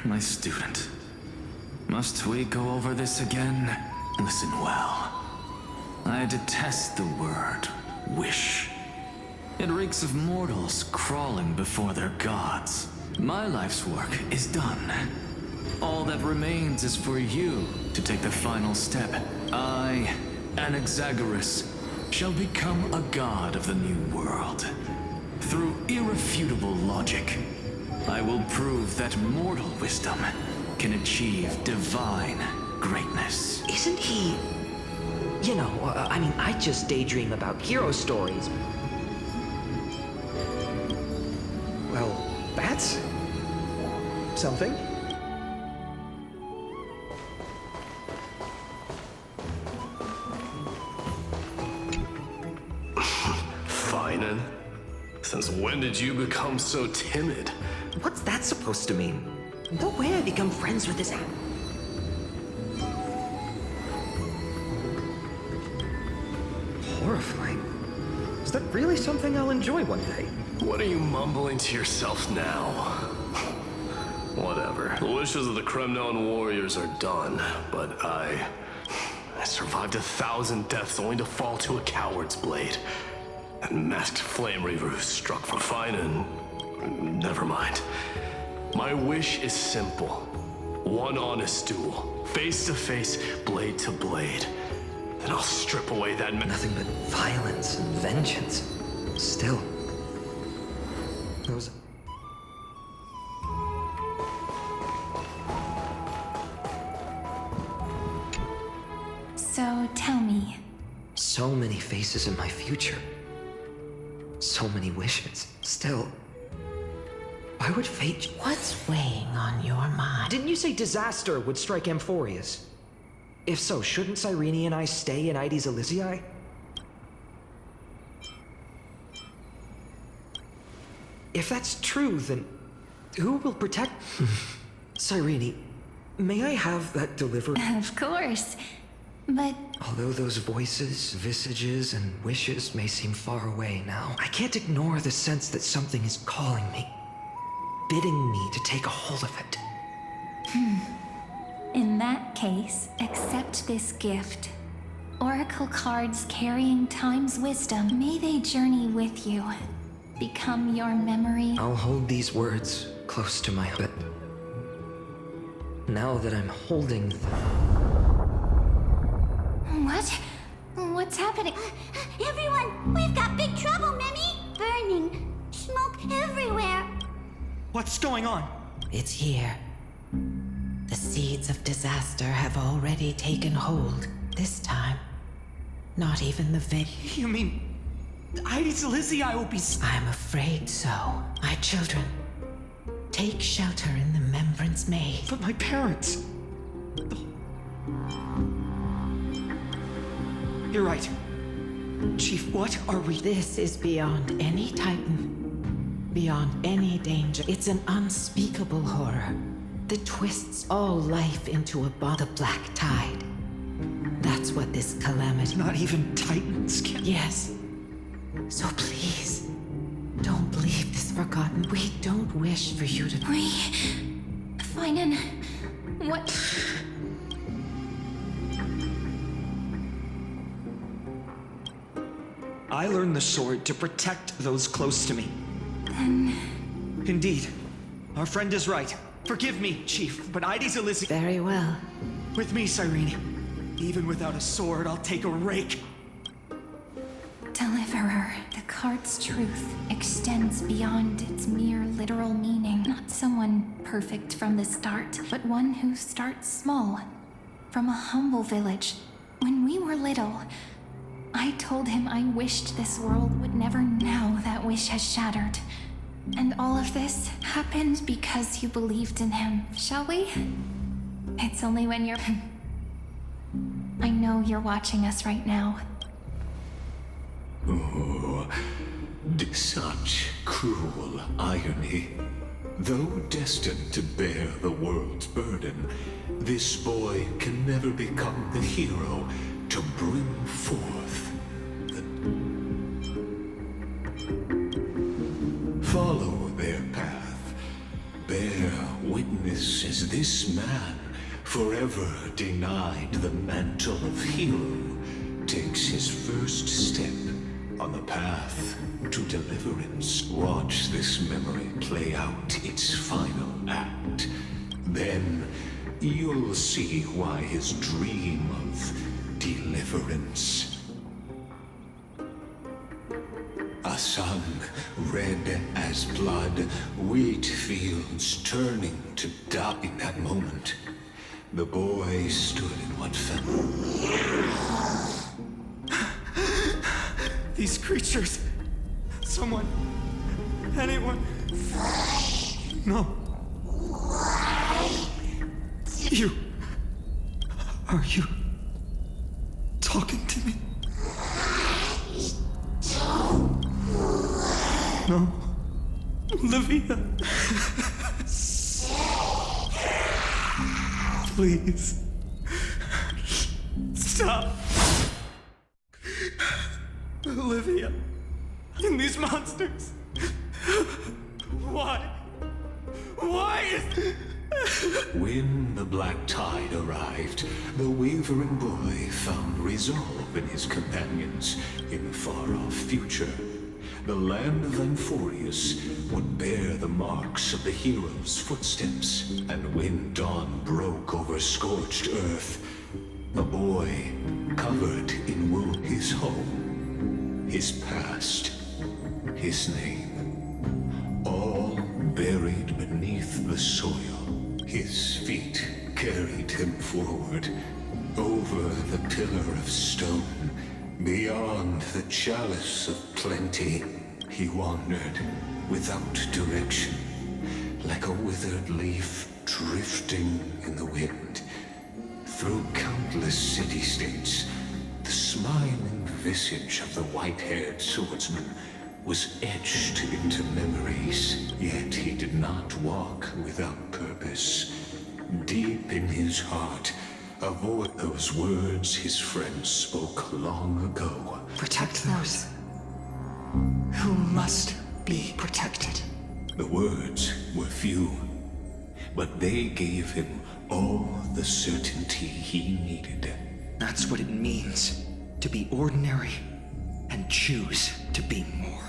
my student. Must we go over this again? Listen well. I detest the word wish. It reeks of mortals crawling before their gods. My life's work is done. All that remains is for you to take the final step. I, Anaxagoras, shall become a god of the new world. Through irrefutable logic, I will prove that mortal wisdom can achieve divine greatness. Isn't he... I just daydream about hero stories. Well, that's... something. Finan, since when did you become so timid? What's that supposed to mean? No way I become friends with this... Horrifying. Is that really something I'll enjoy one day? What are you mumbling to yourself now? Whatever. The wishes of the Kremnon warriors are done, but I survived 1,000 deaths only to fall to a coward's blade. That masked flame reaver who struck for Finan. Never mind. My wish is simple. One honest duel. Face to face, blade to blade. Then I'll strip away that Nothing but violence and vengeance. Still. Those... So tell me. So many faces in my future. So many wishes. Still. Why would fate... What's weighing on your mind? Didn't you say disaster would strike Amphorius? If so, shouldn't Cyrene and I stay in Ides Elysiae? If that's true, then who will protect... Cyrene, may I have that delivered? Of course. But Although those voices, visages, and wishes may seem far away now, I can't ignore the sense that something is calling me, bidding me to take a hold of it. in that case, accept this gift. Oracle cards carrying time's wisdom. May they journey with you. Become your memory. I'll hold these words close to my heart. Now that I'm holding them... What? What's happening? Everyone, we've got big trouble, Mimi! Burning. Smoke everywhere. What's going on? It's here. The seeds of disaster have already taken hold. This time, not even the You mean... Ides Elysiae will be... I'm afraid so. My children, take shelter in the Membrance Maze. But my parents... You're right. Chief, what are we... This is beyond any Titan, beyond any danger. It's an unspeakable horror that twists all life into the black tide. That's what this calamity... Not even Titans can... Yes. So please, don't leave this forgotten. We don't wish for you to... Finan, what? I learned the sword to protect those close to me. Indeed. Our friend is right. Forgive me, Chief, but Ides Elysiae... Very well. With me, Cyrene. Even without a sword, I'll take a rake. Deliverer. The card's truth extends beyond its mere literal meaning. Not someone perfect from the start, but one who starts small. From a humble village. When we were little, I told him I wished this world would never know. That wish has shattered. And all of this happened because you believed in him. Shall we? It's only when you're... I know you're watching us right now. Oh, such cruel irony. Though destined to bear the world's burden, this boy can never become the hero to bring forth the... Follow their path. Bear witness as This man, forever denied the mantle of hero, takes his first step on the path to deliverance. Watch this memory play out its final act. Then you'll see why his dream of deliverance, a sun red as blood, wheat fields turning to dust. In that moment, the boy stood in what felt. These creatures. Someone. Anyone. No. You. Are you talking to me? No. Olivia. Please. Stop. Olivia. And these monsters. Why? Why is... When the black tide arrived, the wavering boy found resolve in his companions in the far-off future. The land of Amphorius would bear the marks of the hero's footsteps, and when dawn broke over scorched earth, the boy, covered in wool, his home, his past, his name, all buried beneath the soil. His feet carried him forward, over the pillar of stone, beyond the chalice of plenty. He wandered without direction, like a withered leaf drifting in the wind. Through countless city-states, the smiling visage of the white-haired swordsman was etched into memories. Yet he did not walk without purpose. Deep in his heart, a voice, those words his friend spoke long ago. Protect those who must be protected. The words were few, but they gave him all the certainty he needed. That's what it means to be ordinary and choose to be more.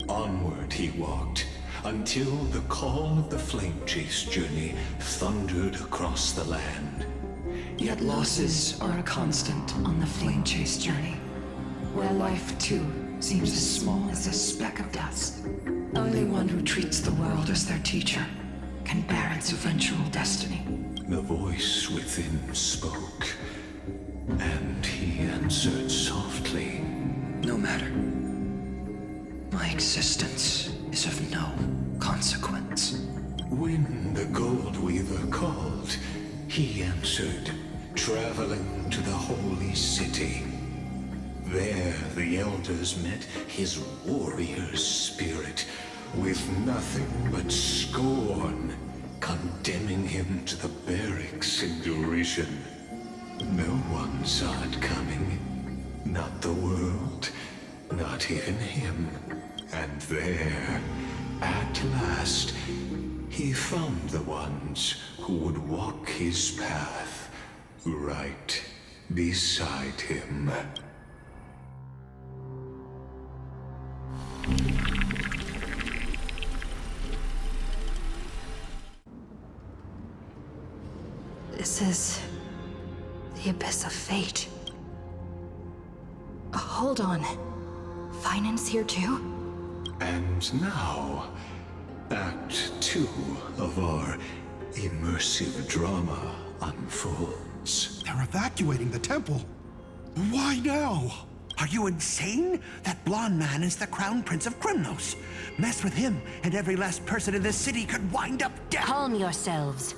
Onward he walked, until the call of the flame chase journey thundered across the land. Yet losses are a constant on the flame chase journey, where life too seems as small as a speck of dust. Only one who treats the world as their teacher can bear its eventual destiny. The voice within spoke, and he answered softly. No matter. My existence is of no consequence. When the Gold Weaver called, he answered, traveling to the holy city. There the elders met his warrior spirit, with nothing but scorn, condemning him to the barracks in derision. No one saw it coming. Not the world, not even him. And there, at last, he found the ones who would walk his path right beside him. This is the abyss of fate. Hold on. Finance here too? And now, Act 2 of our immersive drama unfolds. They're evacuating the temple. Why now? Are you insane? That blonde man is the Crown Prince of Krymnos. Mess with him, and every last person in this city could wind up dead. Calm yourselves.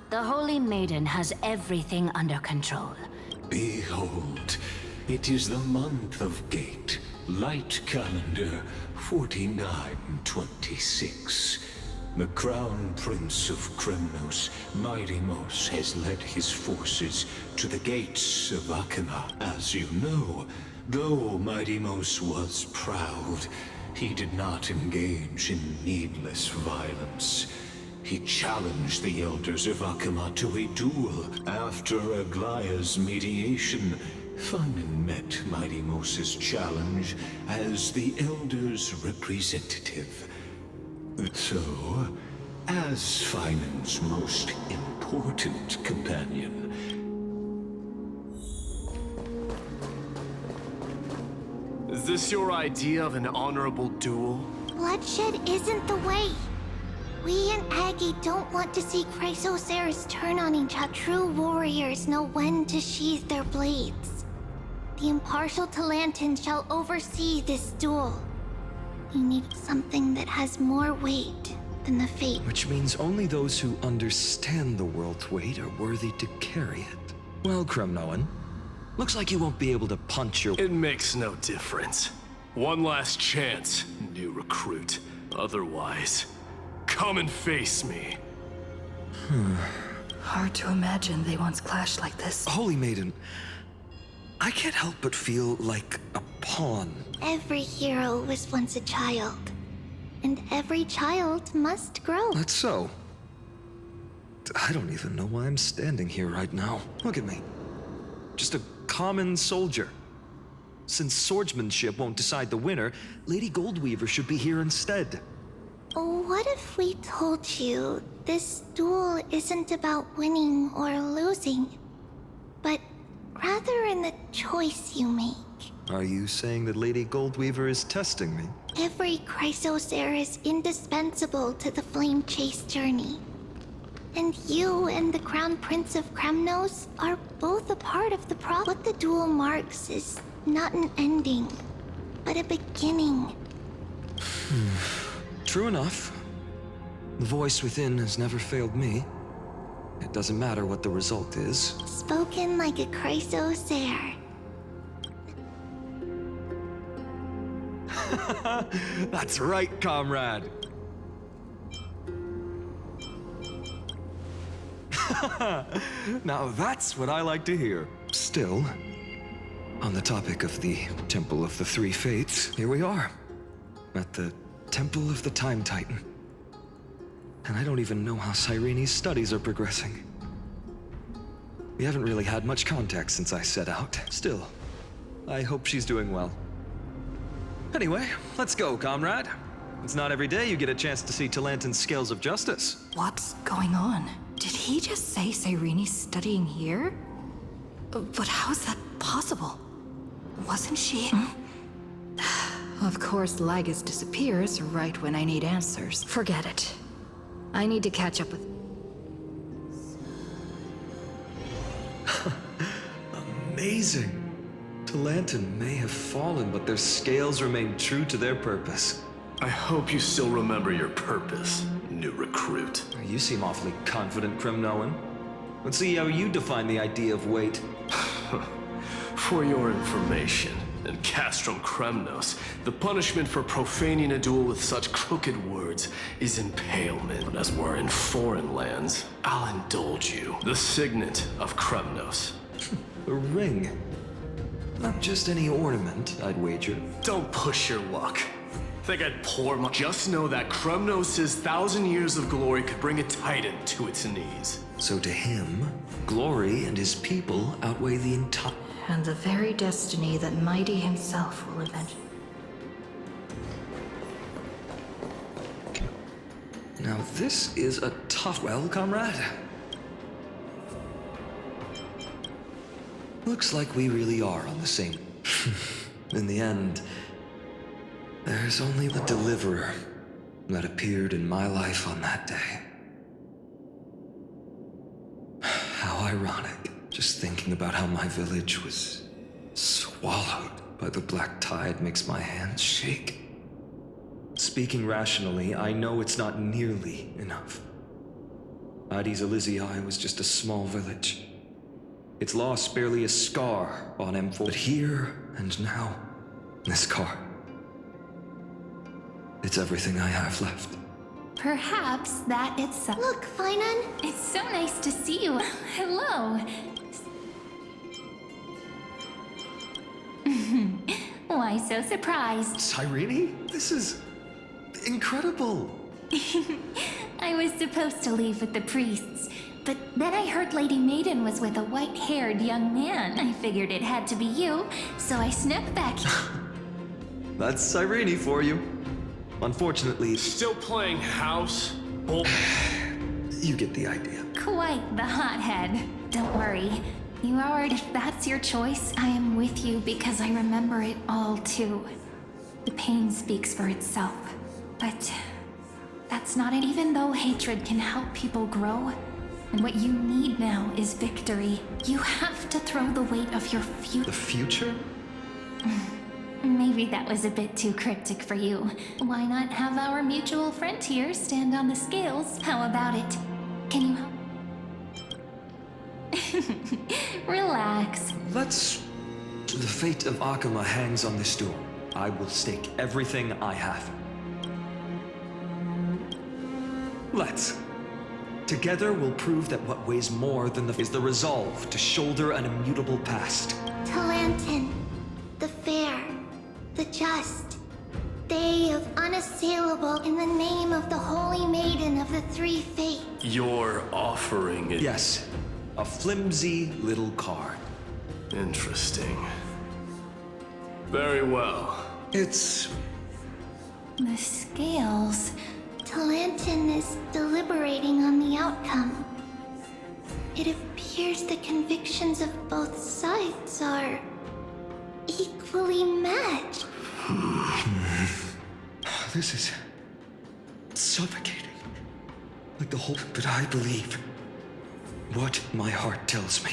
The Holy Maiden has everything under control. Behold, it is the month of Gate, Light Calendar 4926. The Crown Prince of Krymnos, Midimos, has led his forces to the gates of Akima. As you know, though Midimos was proud, he did not engage in needless violence. He challenged the elders of Akama to a duel. After Aglaya's mediation, Finan met Mighty Moses' challenge as the elders' representative. So, as Finan's most important companion, Is this your idea of an honorable duel? Bloodshed isn't the way. We and Aggie don't want to see Chrysoceres turn on each other. True warriors know when to sheathe their blades. The impartial Talantan shall oversee this duel. We need something that has more weight than the fate. Which means only those who understand the world's weight are worthy to carry it. Well, Kremnoan, looks like you won't be able to punch your... It makes no difference. One last chance, new recruit. Otherwise, come and face me. Hard to imagine they once clashed like this. Holy Maiden, I can't help but feel like a pawn. Every hero was once a child. And every child must grow. That's so. I don't even know why I'm standing here right now. Look at me. Just a common soldier. Since swordsmanship won't decide the winner, Lady Goldweaver should be here instead. What if we told you this duel isn't about winning or losing, but rather in the choice you make? Are you saying that Lady Goldweaver is testing me? Every Chrysocer is indispensable to the flame chase journey. And you and the Crown Prince of Kremnos are both a part of the What the duel marks is not an ending, but a beginning. True enough. The voice within has never failed me. It doesn't matter what the result is. Spoken like a Chrysocer. That's right, comrade. Now that's what I like to hear. Still, on the topic of the Temple of the Three Fates, here we are, at the Temple of the Time Titan. And I don't even know how Cyrene's studies are progressing. We haven't really had much contact since I set out. Still, I hope she's doing well. Anyway, let's go, comrade. It's not every day you get a chance to see Talantan's scales of justice. What's going on? Did he just say Cyrene's studying here? But how is that possible? Wasn't she? Of course, Lygus disappears right when I need answers. Forget it. I need to catch up with... Amazing. Talantan may have fallen, but their scales remain true to their purpose. I hope you still remember your purpose, new recruit. You seem awfully confident, Kremnoan. Let's see how you define the idea of weight. For your information, in Castrum Kremnos, the punishment for profaning a duel with such crooked words is impalement. As we're in foreign lands, I'll indulge you. The signet of Kremnos. A ring. Not just any ornament, I'd wager. Don't push your luck. Think I'd pour my... Just know that Kremnos' 1,000 years of glory could bring a titan to its knees. So to him, glory and his people outweigh the entire... And the very destiny that Mighty himself will avenge. Now this is a tough... Well, comrade? Looks like we really are on the same... In the end, there's only the deliverer that appeared in my life on that day. How ironic. Just thinking about how my village was swallowed by the black tide makes my hands shake. Speaking rationally, I know it's not nearly enough. Addis Elysiae was just a small village. Its loss barely a scar on M4. But here and now, this scar. It's everything I have left. Perhaps that itself. Look, Finan. It's so nice to see you. Hello. Why so surprised? Cyrene? This is incredible. I was supposed to leave with the priests, but then I heard Lady Maiden was with a white-haired young man. I figured it had to be you, so I snuck back. That's Irene for you. Unfortunately, Still playing house? you get the idea. Quite the hothead. Don't worry. You are, if that's your choice, I am with you because I remember it all too. The pain speaks for itself. But that's not it. Even though hatred can help people grow, and what you need now is victory, you have to throw the weight of your The future? Maybe that was a bit too cryptic for you. Why not have our mutual friend here stand on the scales? How about it? Can you help? Relax. The fate of Akama hangs on this duel. I will stake everything I have. Let's. Together we'll prove that what weighs more than is the resolve to shoulder an immutable past. Talantin, the fair, the just, they of unassailable in the name of the Holy Maiden of the Three Fates. Your offering is... Yes, a flimsy little card. Interesting. Very well. It's... The scales. Talantin is deliberating on the outcome. It appears the convictions of both sides are equally matched. This is suffocating. Like the whole... But I believe what my heart tells me.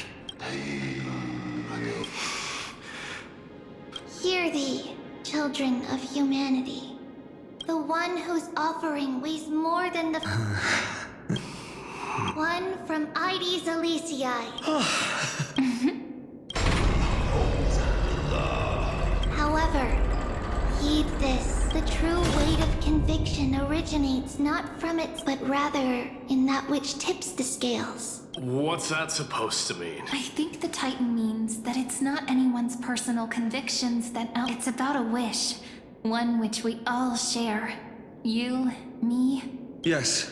Hear thee, children of humanity. The one whose offering weighs more than the... one from Ides Elysiae. However, heed this. The true weight of conviction originates not from it, but rather in that which tips the scales. What's that supposed to mean? I think the Titan means that it's not anyone's personal convictions that it's about a wish. One which we all share. You, me. Yes,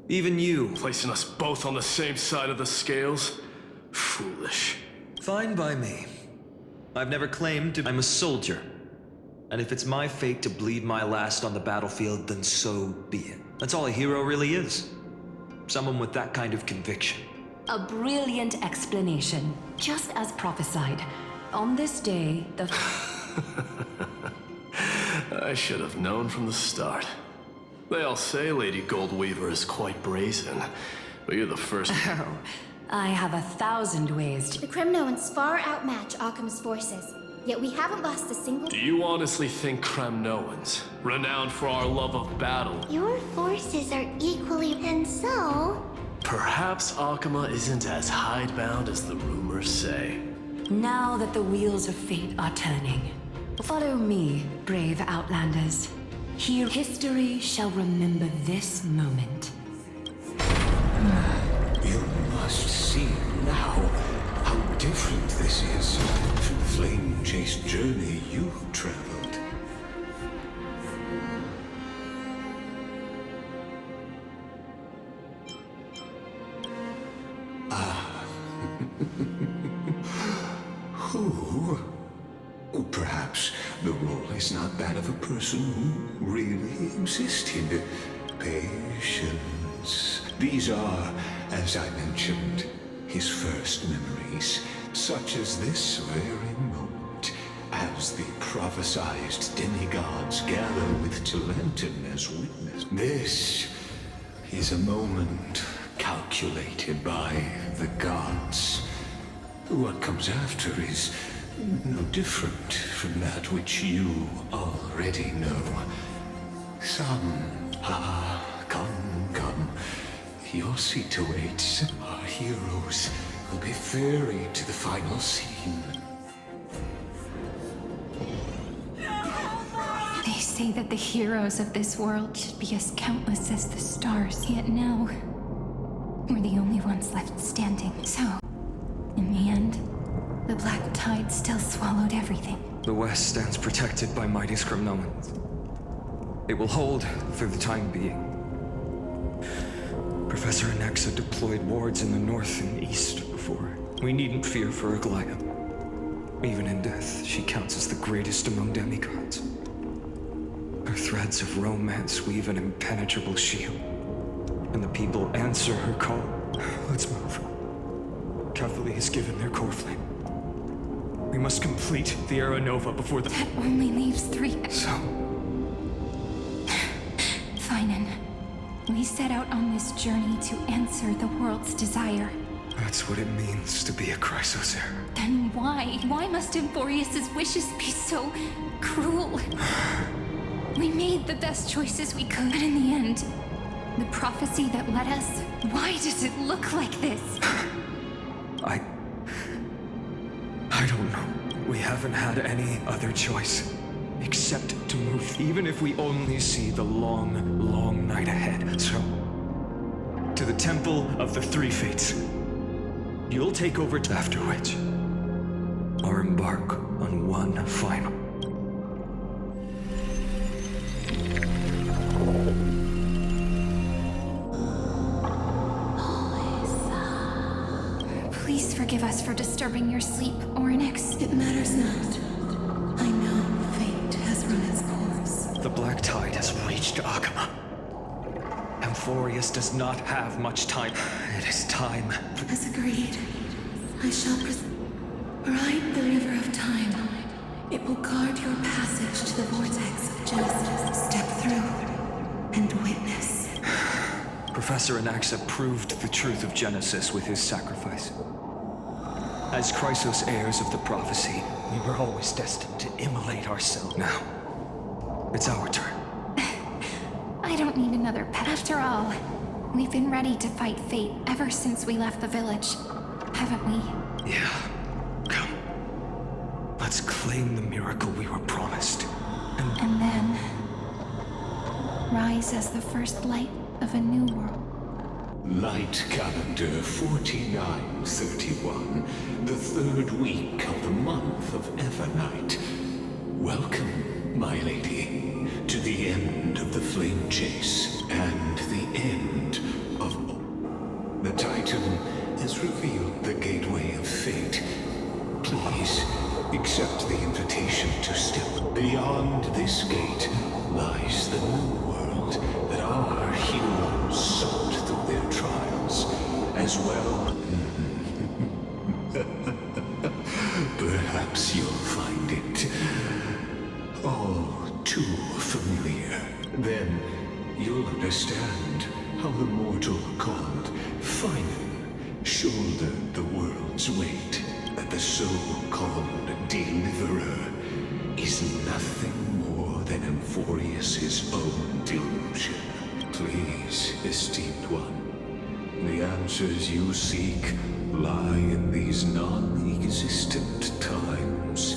even you. Placing us both on the same side of the scales? Foolish. Fine by me. I've never claimed to... I'm a soldier. And if it's my fate to bleed my last on the battlefield, then so be it. That's all a hero really is. Someone with that kind of conviction. A brilliant explanation, just as prophesied. On this day, the... I should have known from the start. They all say Lady Goldweaver is quite brazen, but you're the first... Oh, I have 1,000 ways to... The Kremnoans far outmatch Occam's forces, yet we haven't lost a single... Do you honestly think Kremnoans, renowned for our love of battle... Your forces are equally... And so... Perhaps Akama isn't as hidebound as the rumors say. Now that the wheels of fate are turning, follow me, brave Outlanders. Here, history shall remember this moment. You must see now how different this is from the flame-chased journey you've traveled. Who? Perhaps the role is not that of a person who really existed. Patience. These are, as I mentioned, his first memories, such as this very moment, as the prophesized demigods gather with Talantin as witness. This is a moment calculated by the gods. What comes after is no different from that which you already know. Come. Your seat awaits. Our heroes will be ferried to the final scene. They say that the heroes of this world should be as countless as the stars, yet now, we're the only ones left standing. So, in the end, the black tide still swallowed everything. The West stands protected by mighty Kremnoans. It will hold for the time being. Professor Anaxa deployed wards in the north and east before. We needn't fear for Aglaya. Even in death, she counts as the greatest among demigods. Her threads of romance weave an impenetrable shield, and the people answer her call. Let's move. Cavalry has given their core flame. We must complete the Era Nova before the... That only leaves 3... So... Finan, we set out on this journey to answer the world's desire. That's what it means to be a Chrysosaur. Then why? Why must Emborius's wishes be so cruel? We made the best choices we could, but in the end, the prophecy that led us, why does it look like this? I don't know. We haven't had any other choice, except to move, even if we only see the long, long night ahead. So, to the Temple of the Three Fates. You'll take over after which, or embark on one final. Please forgive us for disturbing your sleep, Oryx. It matters not. I know fate has run its course. The black tide has reached Akama. Amphorius does not have much time. It is time. As agreed, I shall ride the river of time. It will guard your passage to the vortex of Genesis. Step through and witness. Professor Anaxa proved the truth of Genesis with his sacrifice. As Chrysos heirs of the prophecy, we were always destined to immolate ourselves. Now, it's our turn. I don't need another pet. After all, we've been ready to fight fate ever since we left the village, haven't we? Yeah. Come. Let's claim the miracle we were promised. And then rise as the first light of a new world. Light calendar 4931, the third week of the month of Evernight. Welcome, my lady, to the end of the flame chase and the end of... The Titan has revealed the gateway of fate. Please accept the invitation to step beyond this gate. Lies the new world that our heroes sought through their trials, as well. Perhaps you'll find it all too familiar. Then you'll understand how the mortal called Finan shouldered the world's weight, that the so-called Deliverer is nothing more than Amphorius's own delusion. Please, esteemed one, the answers you seek lie in these non-existent times.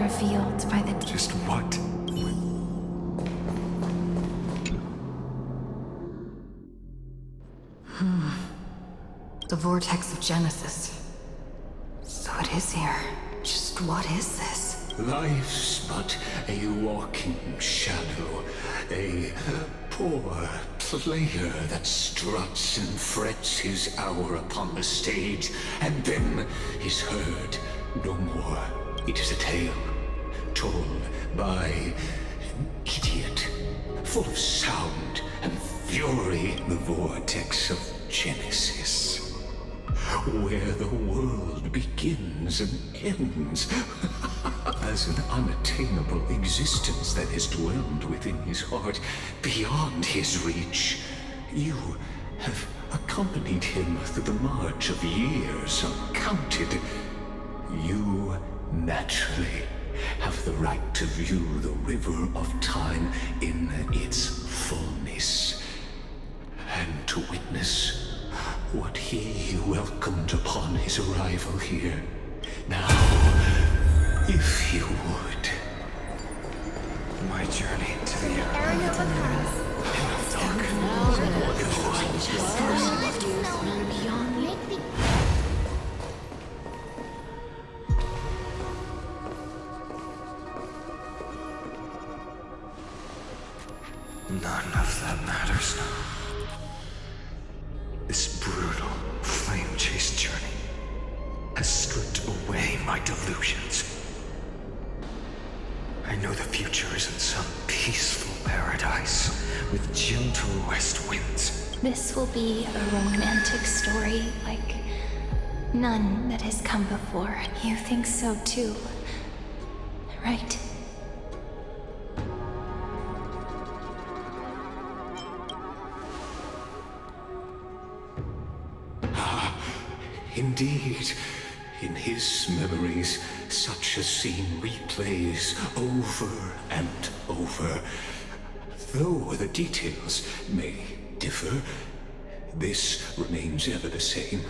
Revealed by the... Just what? The vortex of Genesis. So it is here. Just what is this? Life's but a walking shadow, a poor player that struts and frets his hour upon the stage, and then is heard no more. It is a tale told by an idiot, full of sound and fury, the vortex of Genesis, where the world begins and ends as an unattainable existence that has dwelled within his heart, beyond his reach. You have accompanied him through the march of years uncounted. You naturally have the right to view the river of time in its fullness, and to witness what he welcomed upon his arrival here. Now, if you would, My journey to the None of that matters now. This brutal, flame-chased journey has stripped away my delusions. I know the future is in some peaceful paradise with gentle west winds. This will be a romantic story like none that has come before. You think so too, right? Indeed, in his memories, such a scene replays over and over. Though the details may differ, this remains ever the same.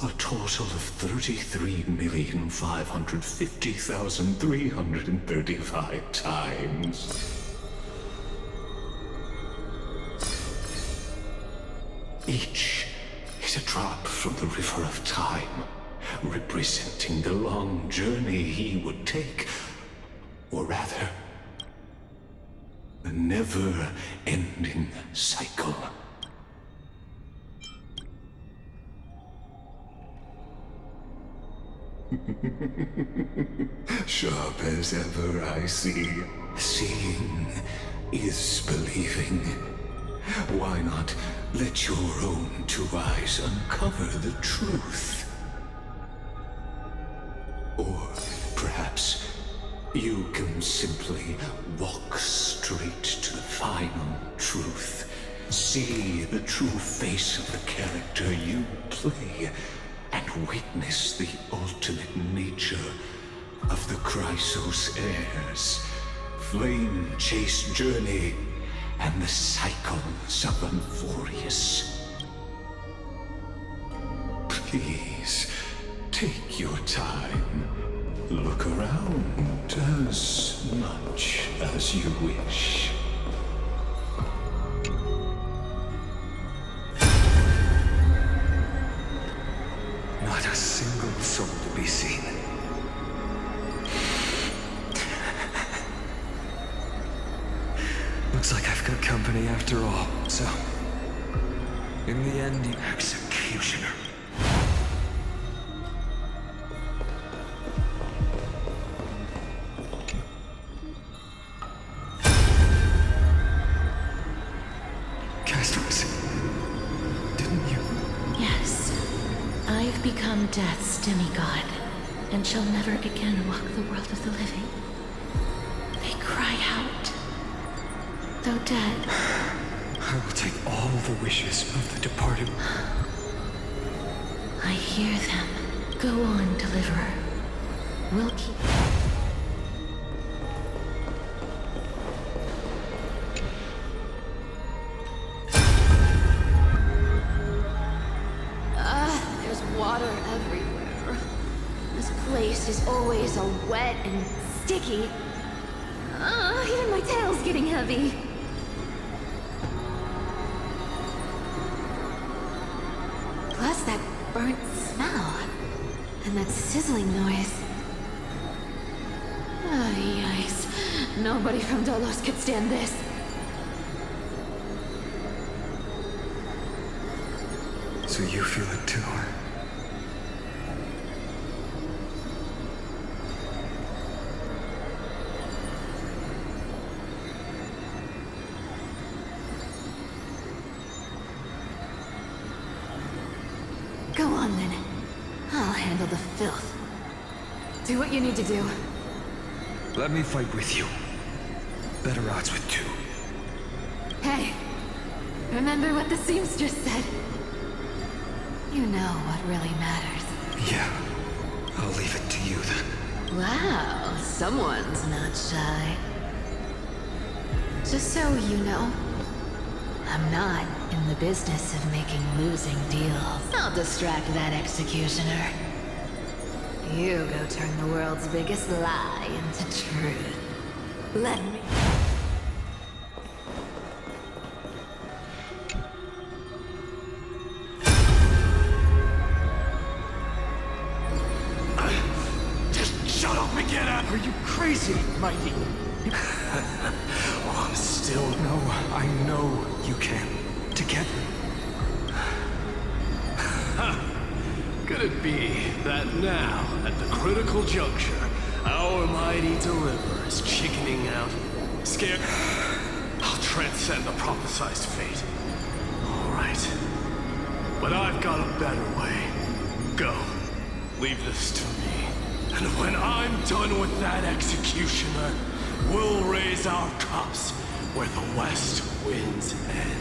A total of 33,550,335 times. Each is a drop from the river of time, representing the long journey he would take, or rather, the never-ending cycle. Sharp as ever, I see. Seeing is believing. Why not let your own two eyes uncover the truth? Or perhaps you can simply walk straight to the final truth. See the true face of the character you play, and witness the ultimate nature of the Chrysos heirs. Flame-chased journey and the cycles of Euphorius. Please, take your time. Look around as much as you wish. Not a single soul to be seen. Looks like I've got company after all. So, in the end, you executioner. Castos, didn't you? Yes. I've become Death's demigod, and shall never again walk the world of the living. They cry out. Though dead, I will take all the wishes of the departed. I hear them. Go on, deliverer. We'll keep... There's water everywhere. This place is always so wet and sticky. Even my tail's getting heavy. Plus that burnt smell. And that sizzling noise. Yikes. Nobody from Dolos could stand this. So you feel it too? Go on then. I'll handle the filth. Do what you need to do. Let me fight with you. Better odds with two. Hey, remember what the seamstress said? You know what really matters. Yeah, I'll leave it to you then. Wow, someone's not shy. Just so you know, I'm not in the business of making losing deals. I'll distract that executioner. You go turn the world's biggest lie into truth. Let me... Just shut up and get out! Are you crazy, Mighty? Oh, I'm still... No, I know you can. Together. Could it be that now, at the critical juncture, our mighty deliverer is chickening out? Scared? I'll transcend the prophesized fate. All right. But I've got a better way. Go. Leave this to me. And when I'm done with that executioner, we'll raise our cups where the west winds end.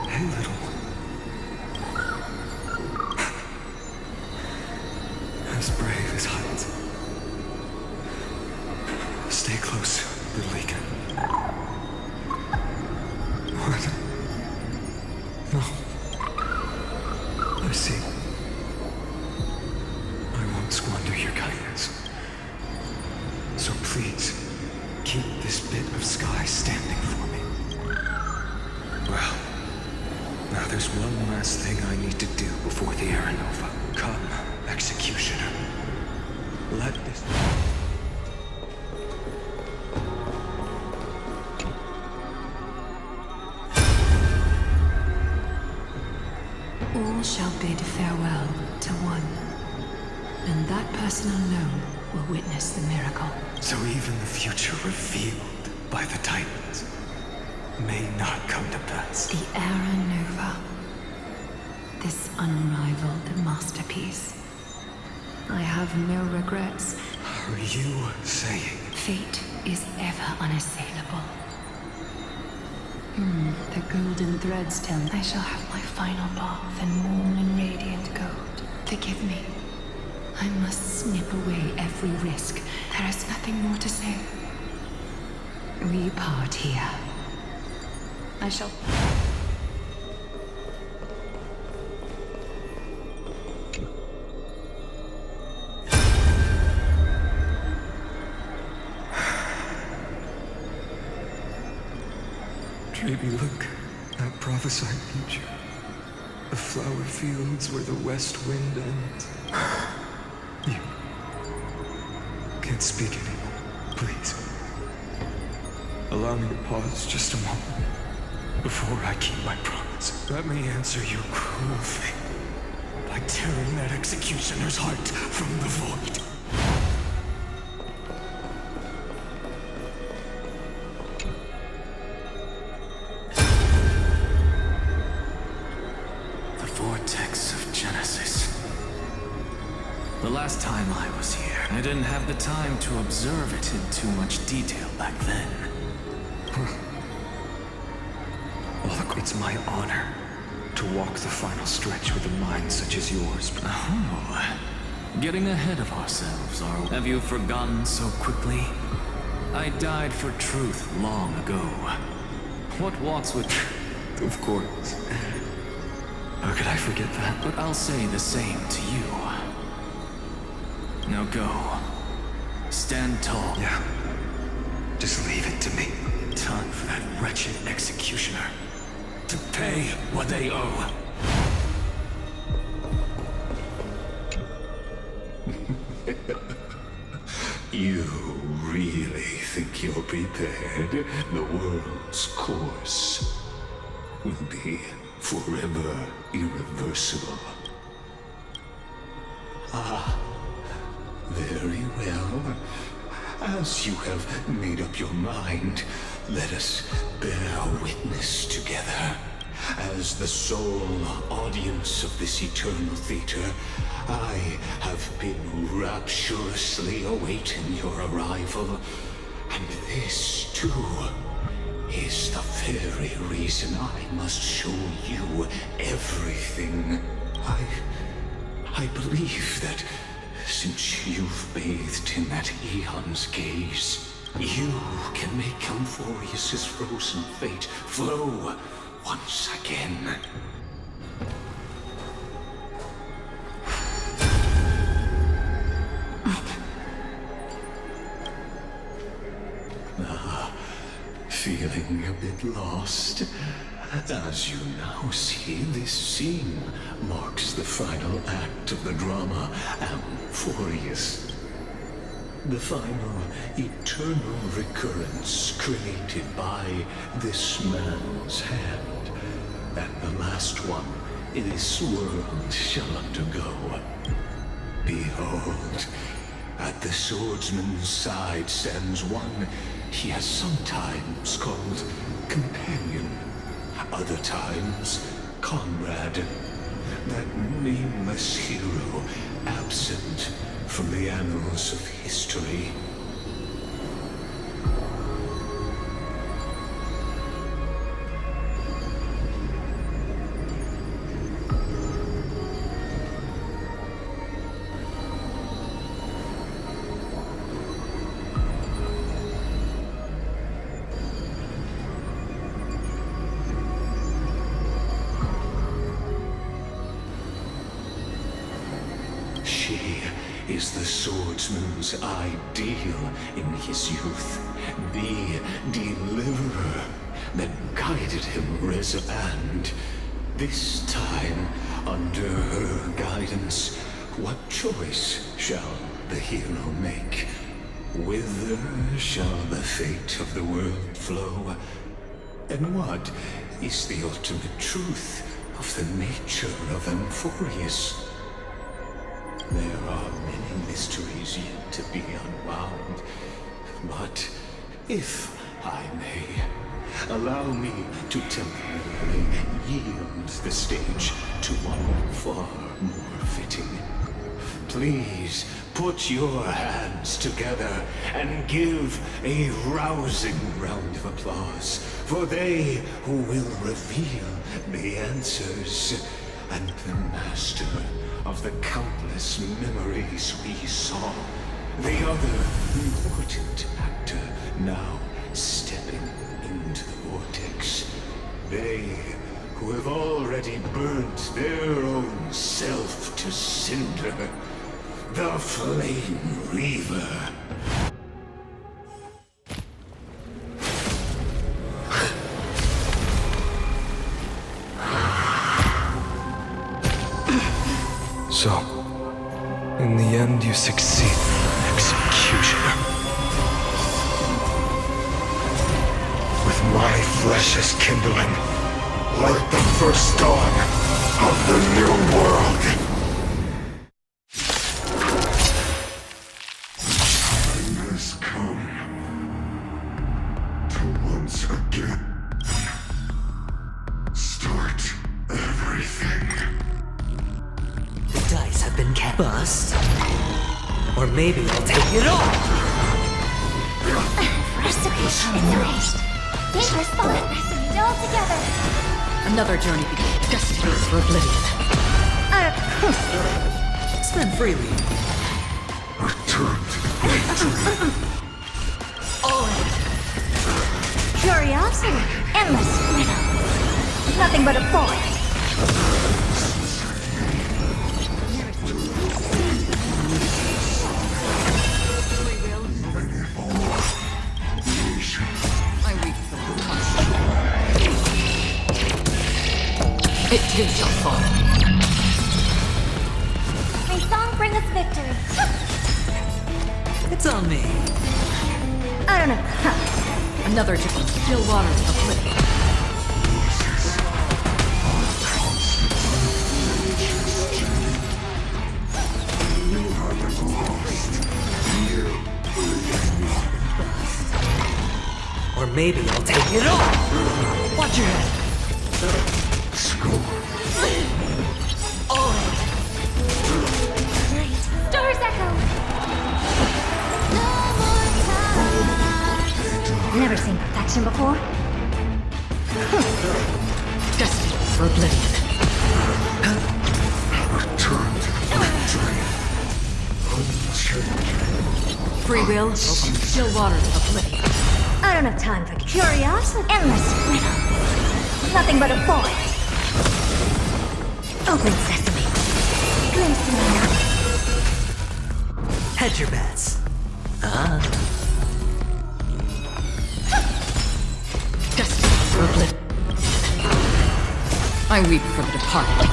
Hey, little. As brave as heights. Stay close, little Ika. What? No. I see. I won't squander your kindness. So please, keep this bit of sky standing for me. Well, now there's one last thing I need to do before the Aranova. Come, Executioner. Let this... All shall bid farewell to one, and that person alone will witness the miracle. So even the future revealed by the Titans may not come to pass. The Era Nova. This unrivaled masterpiece. I have no regrets. Are you saying? Fate is ever unassailable. The golden threads tell I shall have my final bath in warm and radiant gold. Forgive me. I must snip away every risk. There is nothing more to say. We part here. I shall... Maybe look, that prophesied future. The flower fields where the west wind ends. You can't speak anymore, please. Allow me to pause just a moment before I keep my promise. Let me answer your cruel fate by tearing that executioner's heart from the void. Vortex of Genesis. The last time I was here, I didn't have the time to observe it in too much detail back then. Well, look, it's my honor to walk the final stretch with a mind such as yours. Oh, getting ahead of ourselves, are we? Have you forgotten so quickly? I died for truth long ago. What walks with... Of course. How could I forget that? But I'll say the same to you. Now go. Stand tall. Yeah. Just leave it to me. Time for that wretched executioner to pay what they owe. You really think you're prepared? The world's course will be forever irreversible. Ah, very well. As you have made up your mind, let us bear witness together. As the sole audience of this eternal theater, I have been rapturously awaiting your arrival. And this, too, is the very reason I must show you everything. I believe that since you've bathed in that eon's gaze, you can make Amphorius' frozen fate flow once again. Feeling a bit lost? As you now see, this scene marks the final act of the drama Amphorius. The final eternal recurrence created by this man's hand, and the last one this world shall undergo. Behold, at the swordsman's side stands one he has sometimes called companion, other times comrade, that nameless hero absent from the annals of history. Is the swordsman's ideal in his youth, the deliverer that guided him and this time, under her guidance, what choice shall the hero make? Whither shall the fate of the world flow? And what is the ultimate truth of the nature of Amphorius? There are many mysteries yet to be unwound, but if I may, allow me to temporarily yield the stage to one far more fitting. Please put your hands together and give a rousing round of applause for they who will reveal the answers and the master of the countless memories we saw. The other important actor now stepping into the vortex. They who have already burnt their own self to cinder. The Flame Reaver. So, in the end, you succeed in executioner. With my flesh as kindling, like the first dawn of the new world. Time has come to once again start everything. Dice have been cast. Bust? Or maybe I'll take it all! Finished. Dangerous spot. Need all together. Another journey begins. Destiny for oblivion. Spend freely. Return to victory. All in. Curiosity. Endless riddle. Nothing but a void. It too shall fall. May song bring us victory. It's on me. I don't know. Another journey. Still waters of oblivion. Or maybe I'll take it all! Watch your head! All right. Stars echo. No more time. Never seen perfection before. Destiny for oblivion. Return to victory. Free will, open still waters of oblivion. I don't have time for curiosity. Endless riddle. Nothing but a void. Open sesame. Glimpse me now. Hedge your bets. Destiny for oblivion. I weep for the departed.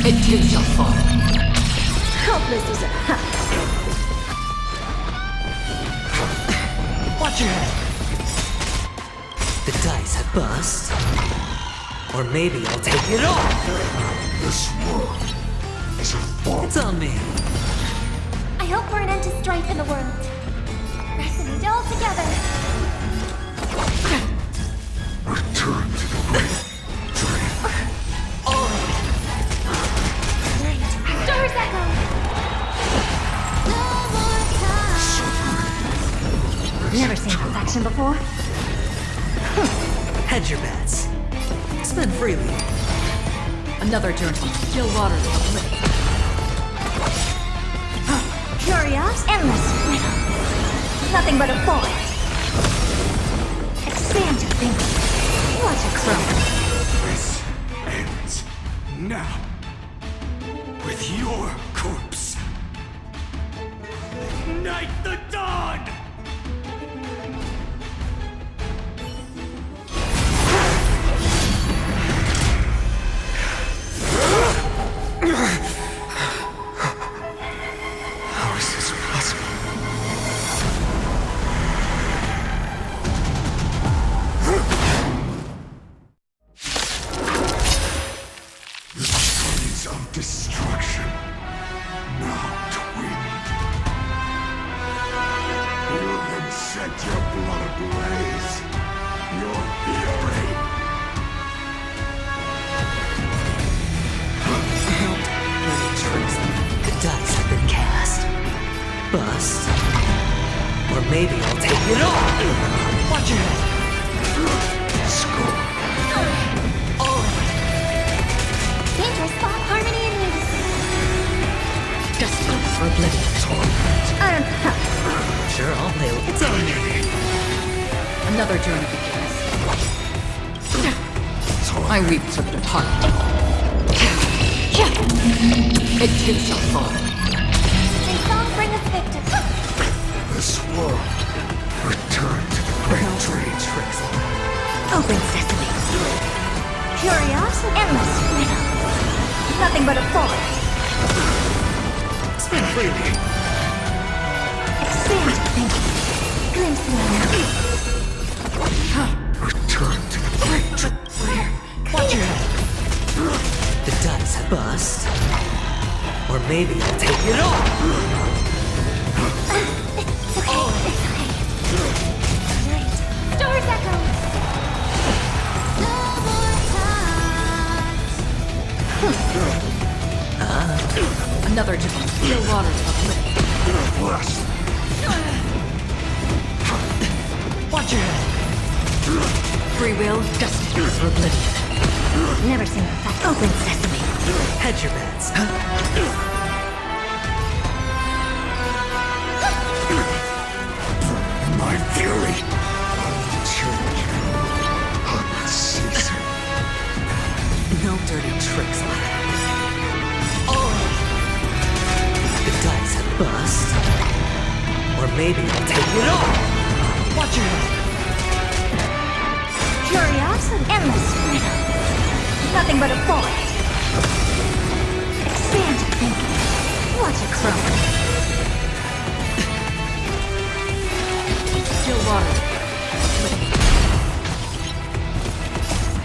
It too shall fall. Hopeless is a Watch your head. The dice have bust. Or maybe I'll take it all. This world is a fall. It's on me. I hope for an end to strife in the world. Resonate all together. Return to the great dream. Stars echo. Never seen perfection before. Hedge your bets. Spend freely. Another journey, still waters of oblivion. curious, endless riddle. Nothing but a void. Expand your thinking. What a crow. This ends now. With your corpse. Ignite the dawn! How is this possible? The seeds of destruction now twinned. You can set your blood ablaze. Your fury. The dice have been cast. Bust. Or maybe I'll take it all. Watch your head. Score. Dangerous spot, harmony and unison. Destiny for oblivion. Sure, I'll play with it's on. Another journey begins. I weep for the departed. It too shall fall. May song bring us victor. This world return to the great dream. Tricks. Open sesame. Curiosity, endless riddle. Nothing but a void. Spin freely. Expand your thinking. Glimpse me now. Return to the great dream. Watch your head. The dice have bust. Or maybe I'll take it all. It's okay. Right. Stars echo. No more times. Another journey, still waters of oblivion. Bless. Watch your head. Free will, destiny for oblivion. Never seen perfect. Open sesame. Hedge your bets. My fury. Unchanging. Unceasing. No dirty tricks, lad. The dice have bust. Or maybe I'll take it all. Watch your head. Curiosity, endless riddle. Nothing but a void. Expand your thinking. What a crow. Still waters of oblivion.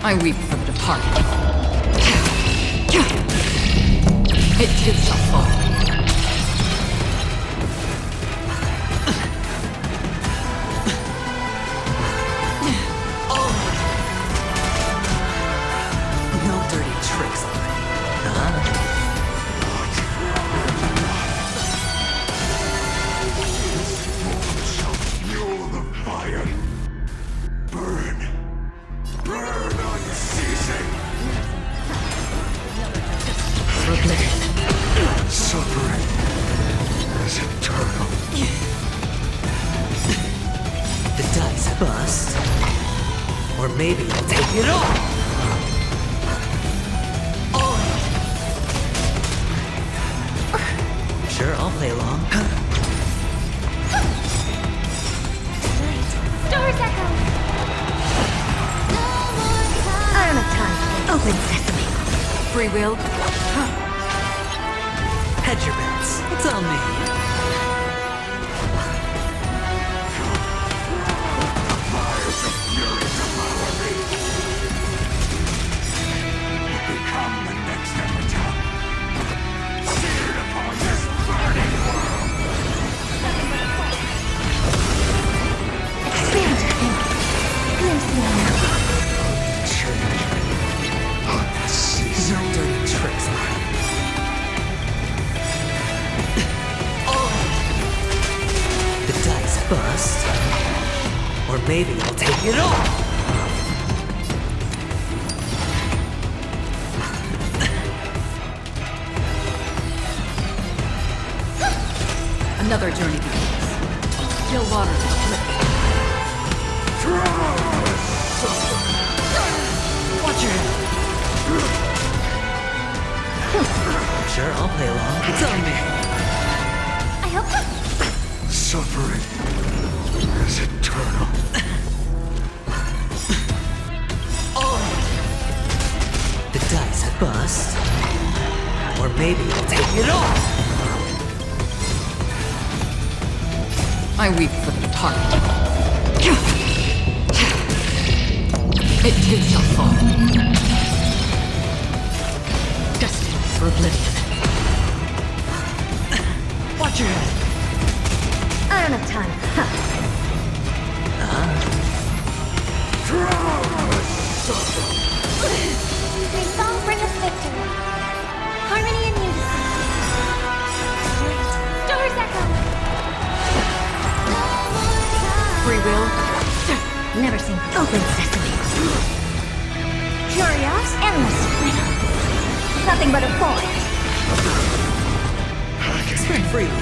I weep for the departed. It too shall fall. No dirty tricks, Fuel the fire. Burn. Burn unceasing. For oblivion. So maybe I'll take it all! Sure, I'll play along. Stars echo! I don't have time. Open sesame. Free will? Hedge your bets. It's on me. Become the next Avatar. Seared upon this burning world. Expand your thinking. Glimpse the unknown. No dirty tricks, man. The dice bust. Or maybe I'll take it all. Another journey begins. Still waters of Watch your head. Sure, I'll play along. It's on me. I hope that... Suffering is eternal. The dice bust. Or maybe I'll take it all. I weep for the target. It too shall fall. Destined for oblivion. Watch your head. I don't have time. May song bring us victory. Harmony and unity. Stars echo. Free will? Never seen open sesame. Curious, endless. Nothing but a void. Spin freely.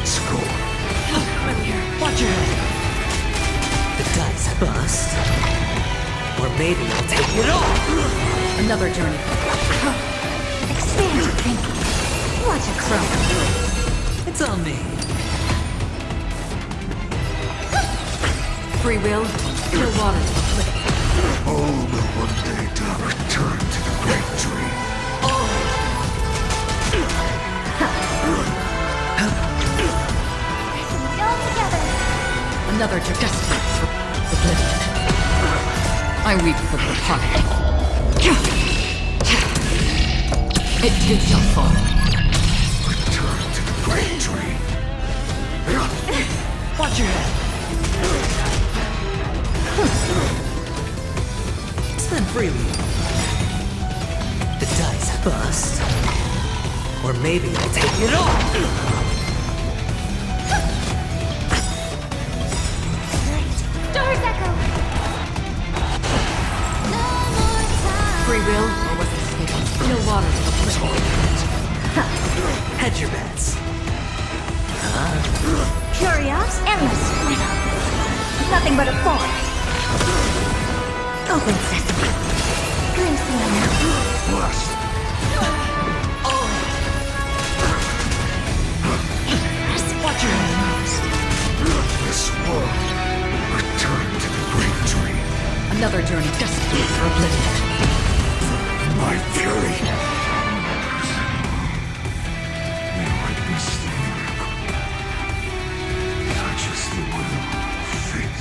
Score. I'm here. Watch your head. The dice bust. Or maybe I'll take it all. Another journey. Expand your thinking. Watch a crow. It's on me. Free will? Still waters of oblivion. All will one day return to the great tree. All together. Another destined for oblivion. I weep for the departed. It too shall fall. Return to the great tree. Watch your head. Spin freely. The dice bust. Or maybe I'll take it all. Stars echo. Free will, or was it escape? Still waters of oblivion. Hedge your bets. Curious, endless. Nothing but a void. Open sesame. Glimpse the unknown. Blessed. Watch your head. This world. Return to the great tree. Another journey destined for oblivion. My fury. May I witness the miracle. Such is the will of fate.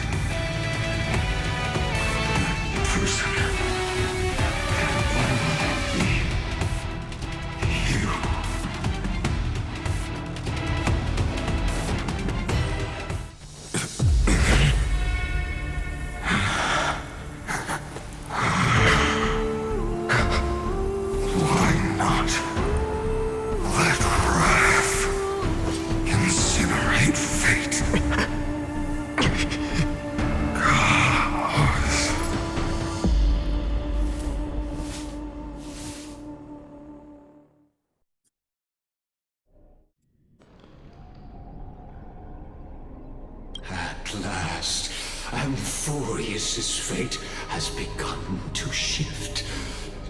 That person can only be you. Why Amphorius' fate has begun to shift.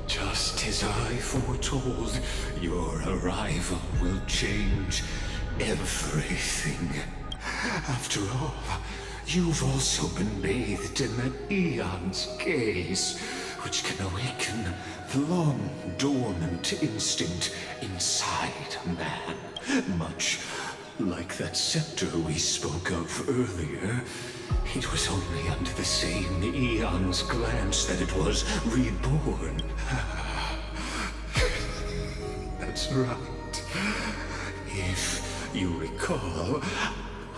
Just as I foretold, your arrival will change everything. After all, you've also been bathed in that Eon's gaze, which can awaken the long-dormant instinct inside man. Much like that scepter we spoke of earlier, it was only under the same Eon's glance that it was reborn. That's right. If you recall,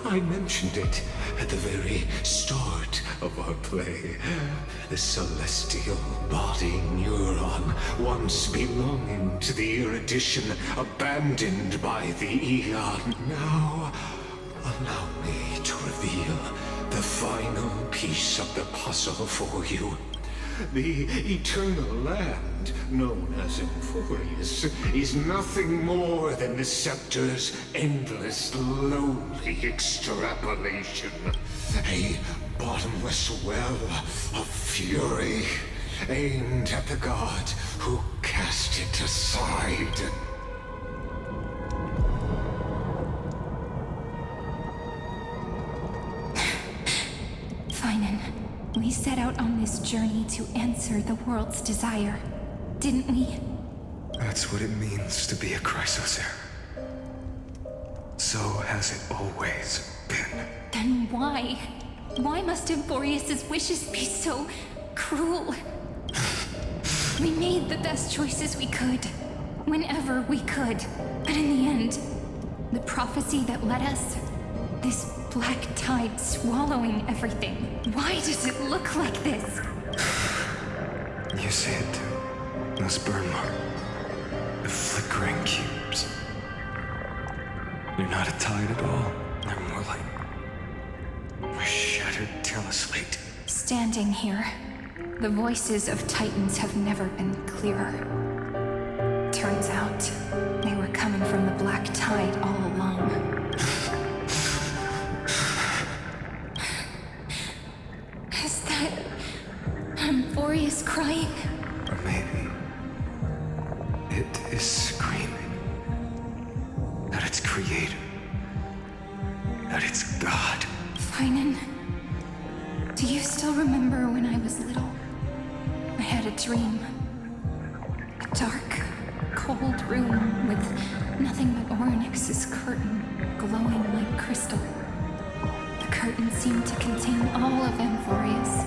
I mentioned it at the very start of our play. The celestial body neuron, once belonging to the erudition abandoned by the Eon. Now, allow me to reveal the final piece of the puzzle for you. The eternal land, known as Amphorius, is nothing more than the scepter's endless, lonely extrapolation. A bottomless well of fury, aimed at the god who cast it aside. Finan, we set out on this journey to answer the world's desire, didn't we? That's what it means to be a Chrysosaur. So has it always been. Then why? Why must Amphorius' wishes be so cruel? We made the best choices we could, whenever we could. But in the end, the prophecy that led us, this black tide swallowing everything. Why does it look like this? You see it? Those burn marks. The flickering cubes. They're not a tide at all. They're more like a shattered teleslate. Standing here, the voices of Titans have never been clearer. Turns out, they were coming from the black tide all along. Is that Amphorius crying? Or maybe it is screaming that it's creator, that it's God. Finan, do you still remember when I was little? I had a dream. A dark, cold room with nothing but Orynyx's curtain glowing like crystal. The curtain seemed to contain all of Amphorius,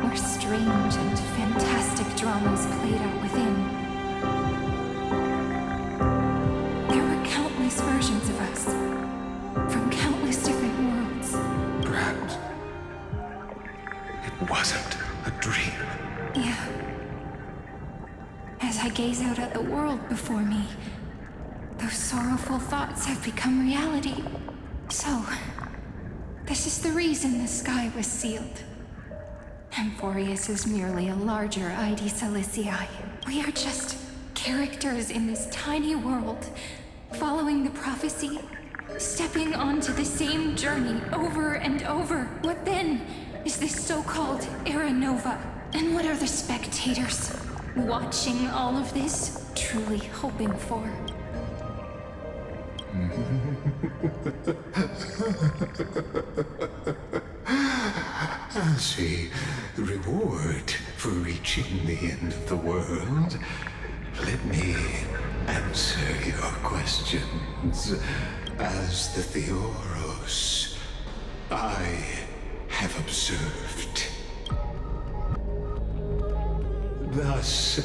where strange and fantastic dramas played out within. There were countless versions of us, from countless different worlds. Perhaps it wasn't a dream. Yeah. As I gaze out at the world before me, those sorrowful thoughts have become reality. So, this is the reason the sky was sealed. Amphorius is merely a larger ID Silicii. We are just characters in this tiny world, following the prophecy, stepping onto the same journey over and over. What then is this so-called Era Nova? And what are the spectators watching all of this truly hoping for? As a reward for reaching the end of the world, let me answer your questions. As the Theoros, I have observed. Thus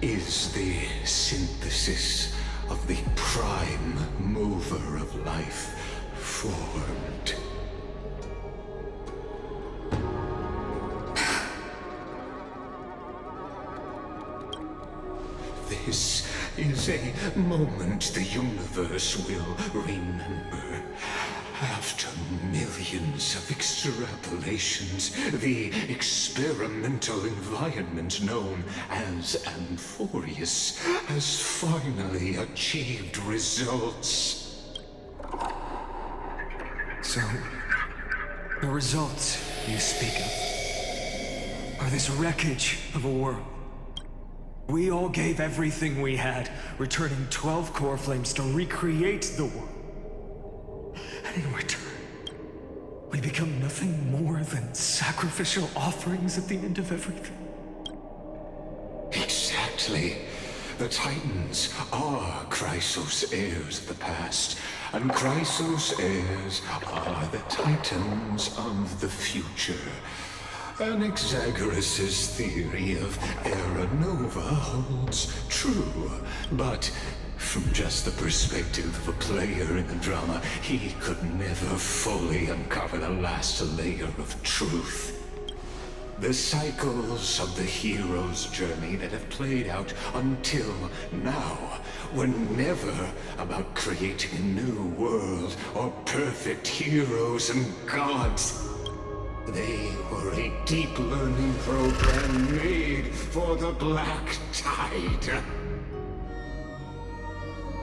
is the synthesis of the prime mover of life formed. This is a moment the universe will remember. After millions of extrapolations, the experimental environment known as Amphorius has finally achieved results. So, the results you speak of, are this wreckage of a world. We all gave everything we had, returning 12 core flames to recreate the world. And in return, we become nothing more than sacrificial offerings at the end of everything. Exactly. The Titans are Chrysos heirs of the past, and Chrysos heirs are the Titans of the future. Anaxagoras' theory of Era Nova holds true, but from just the perspective of a player in the drama, he could never fully uncover the last layer of truth. The cycles of the hero's journey that have played out until now were never about creating a new world or perfect heroes and gods. They were a deep learning program made for the Black Tide.